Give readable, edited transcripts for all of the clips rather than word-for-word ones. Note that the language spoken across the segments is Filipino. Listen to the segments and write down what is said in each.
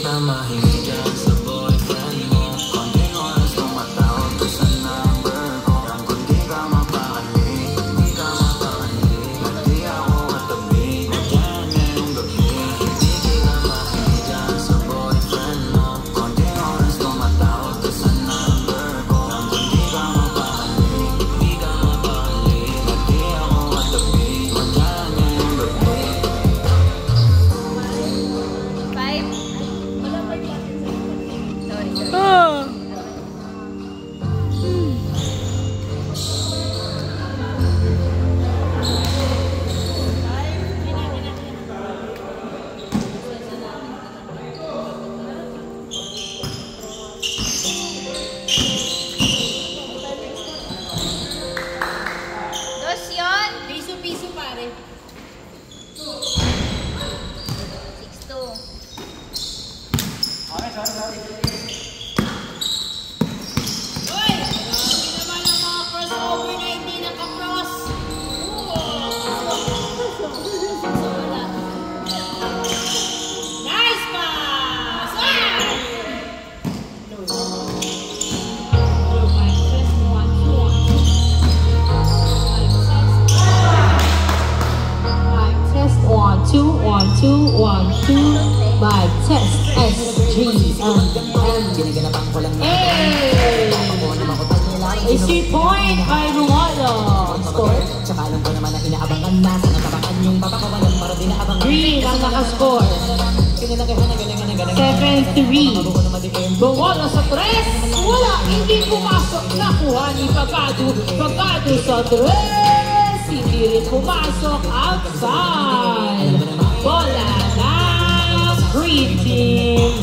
ka mahiga sa boyfriend mo. Konting oras tumatawag ka sa number ko. Yang kung di ka mapakali, di ka mapakali. Hindi ako katabi, nandiyan ngayong gabi. Hindi ka mahiga sa boyfriend mo. Konting oras tumatawag ka sa number ko. Yang kung di ka mapakali, di ka mapakali. Hindi ako katabi, nandiyan ngayong gabi. Dos yun. Piso-piso pare. 6-2. Uy! Grabe naman ang mga crossover na hindi naka-cross. Nice pass! Test 1 2 1 2 1 2 by test SGM. Ginaganapan ko lang na Hey! AC point by Rualo. Score. Tsaka alam ko naman na inaabangan na. Sa natabakan yung papakawalan para di naabangan. Green ang nakascore. 7-3. Bawala sa tres. Wala, hindi pumasok. Nakuha ni Pagado. Pagado sa tres. Hindi rin pumasok. Outside. Bola ng Green Team.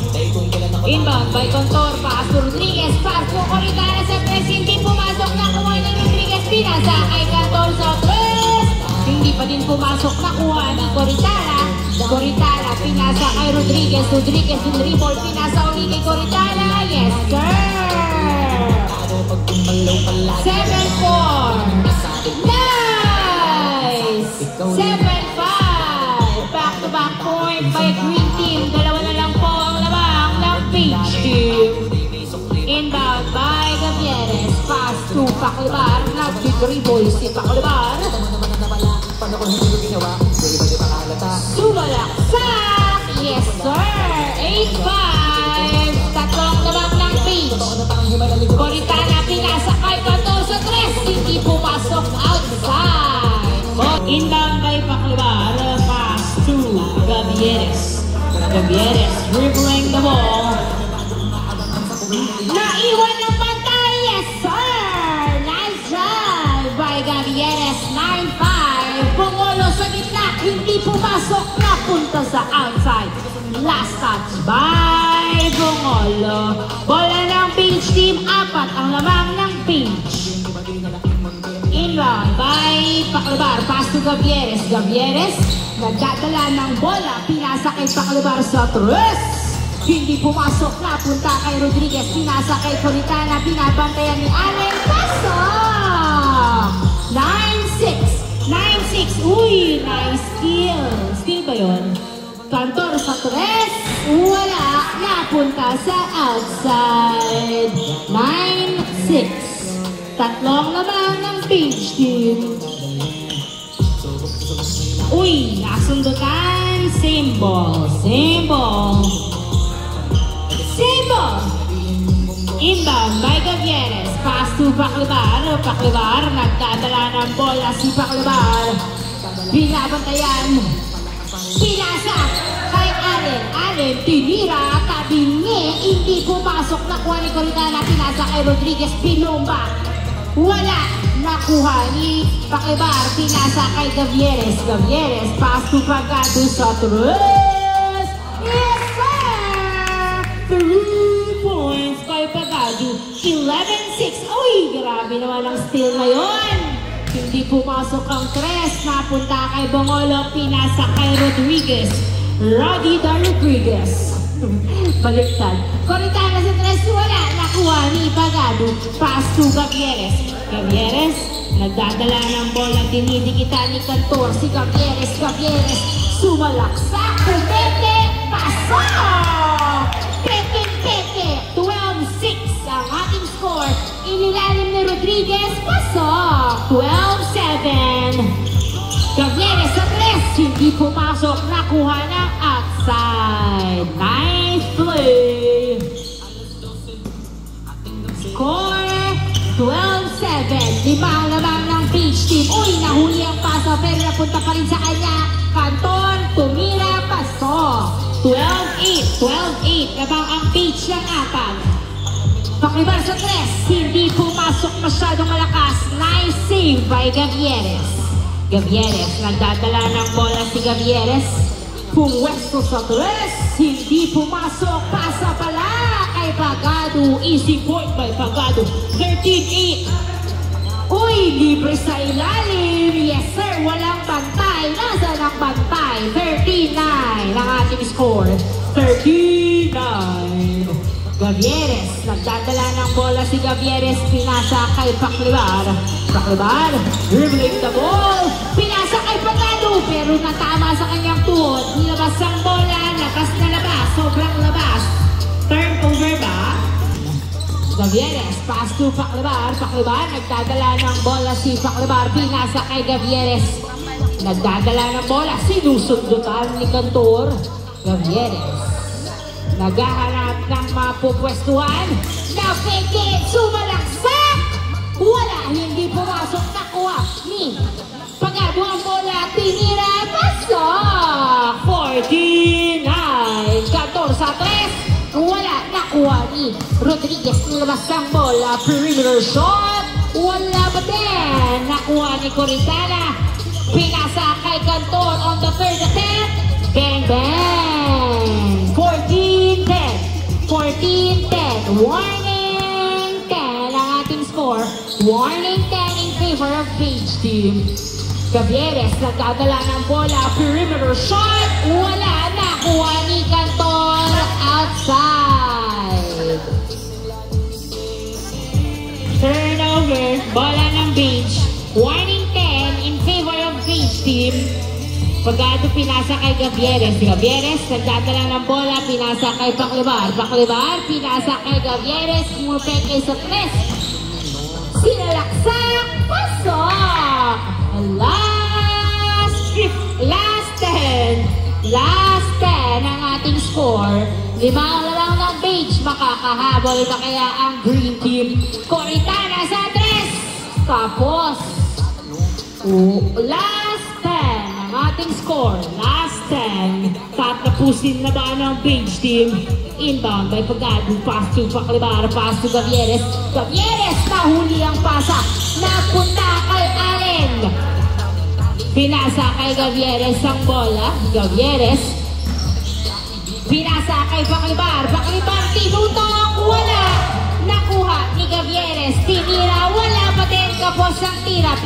Inbound by Contor. Pass to Rodriguez. Pass to Coritana sa tres. Hindi pumasok. Nakuha ni Rodriguez. Pinasa kay Contor sa tres. Hindi pa din pumasok. Nakuha ni Coritana. Coritana, pinasa kay Rodriguez. Rodriguez yung dribble, pinasa uli kay Coritana. Yes, sir! 7-4. Nice! 7-5. Back-to-back point by Green Team. Dalawa na lang po ang lamang ng Peach Team. Inbound by Gavieres. Pass to Paclibar. Nag-dribble si Paclibar. Sumalaksak! Yes, sir! 8-5! Tatlong lamang ng Peach. Coritana, pinasa kay Kato sa tres. Hindi pumasok outside. Inbound by Paclibar. Pass to Gavieres. Gavieres dribbling the ball. Naiwan ng pantay! Yes, sir! Nice drive by Gavieres. 9-5. Bungolo sa gitna. Hindi pumasok. Napunta sa outside. Last touch by Bungolo. Bola ng Peach Team. 4 ang lamang ng Peach. Inbound by Paclibar. Pass to Gavieres. Gavieres nagdadala ng bola. Pinasa kay Paclibar sa tres. Hindi pumasok. Napunta kay Rodriguez. Pinasa kay Coritana. Pinabantayan ni Allen. Pasok! 9-6. 9-6. Uy, nice steal. Steal ba yun? Kantor sa tres. Wala. Napunta sa outside. 9-6. Tatlong naman ng Peach Team. Uy, nasundutan. Same ball. Same ball. Same ball. Inbound by Gavieres. Pass to Paclibar. Paclibar, nagdadala ng bola si Paclibar. Binabantayan. Pinasa kay Allen. Allen, tinira. Tabingi. Hindi pumasok. Nakuha ni Coritana. Pinasa kay Rodriguez. Pinumba. Wala. Nakuha ni Paclibar. Pinasa kay Gavieres. Gavieres, pass to Pagado sa tres. Yes, sir! 3 points by Pagado. 11-6. Uy, grabe naman ang steal ngayon. Hindi pumasok ang tres. Napunta kay Bongolo. Pinasa kay Rodriguez. Roddy Rodriguez. Baliktad. Coritana sa tres. Wala. Nakuha ni Pagado. Pass to Gavieres. Gavieres, nagdadala ng bola. Dinidikitan ni Cantor. Si Gavieres. Gavieres, sumalaksak. Kumete. Pasok! Rodriguez, pasok. 12-7. Gavieres sa 3, hindi pumasok, nakuha ng outside. Nice play. Score 12-7. Limang lamang ng Beach Team. Uy, nahuli ang paso pero napunta pa rin sa kanya. Canton, tumira, paso. 12-8. 12-8. Labang ang Beach ng Apag. Pakibar sa 3. Hindi pumasok, masyadong malakas. Nice save by Gavieres. Gavieres, nagdadala ng bola si Gavieres. Pumwesto sa 3. Hindi pumasok, pasa pala kay Pagado. Easy point by Pagado. 13-8. Uy, libre sa ilalim. Yes sir, walang bantay. Nasa ng bantay? 39 ang ating score. 39. Gavieres, nagdadala ng bola si Gavieres. Pinasa kay Paclibar. Paclibar, dribbling the ball. Pinasa kay Pagado, pero natama sa kanyang tuhod. Nilabas ang bola, labas na labas. Sobrang labas. Turnover ba? Gavieres, pass to Paclibar. Paclibar, nagdadala ng bola si Paclibar. Pinasa kay Gavieres. Nagdadala ng bola, sinusundutan ni Cantor. Gavieres, naghahanap ng mapupwestuhan. Na-fake, sumalaksak. Wala, hindi pumasok, nakuha ni Pagado ang bola. Tinira, pasok. 49. Cantor sa 3. Wala, nakuha ni Rodriguez. Nilabas ang bola. Perimeter shot. Wala ba din? Nakuha ni Coritana. Pinasa kay Cantor on the third attempt. Bang, bang. 14-10. 14-10. Warning 10 ang ating score. Warning 10 in favor of Beach Team. Gavieres, nagdadala ng bola. Perimeter shot. Wala, nakuha ni Cantor. Outside. Turnover. Bola ng Beach. Warning 10 in favor of Beach Team. Pagado pinasa kay Gavieres. Gavieres, nagdadala ng bola. Pinasa kay Paclibar. Paclibar, pinasa kay Gavieres. Mupeke sa 3. Sinalaksak. Pasok. Last 10. Last 10 ang ating score. 5 lang ng Beach. Makakahabol na kaya ang Green Team. Coritana sa 3. Tapos, last 10 ang ating score. Last 10. Tatapusin na ba ng Beach Team? Inbound by Pagado. Pass to Paclibar. Pass to Gavieres. Gavieres, nahuli ang pasa. Napunta kay Allen. Pinasa kay Gavieres ang bola. Gavieres. Pinasa kay Paclibar. Paclibar, tinutong. Wala. Nakuha ni Gavieres. Tinira. Wala pa din. Kapos ang tira.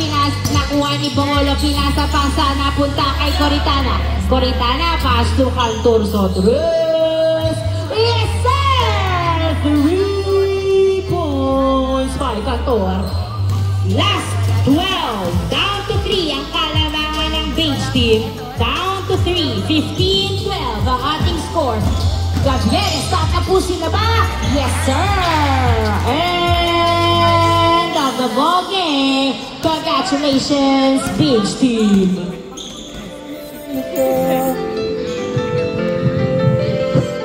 Nakuha ni Bongolo. Pinasa pasa. Napunta kay Coritana. Coritana. Pass to Cantor Sotres. Yes, sir! 3 points by Cantor. Last 12. Down to 3 ang kalamangan ng Beach Team. Down to 3. 15-12 ang ating score. Gavieres, tatapusin na ba? Yes, sir! End of the ball game. Congratulations, Beach Team!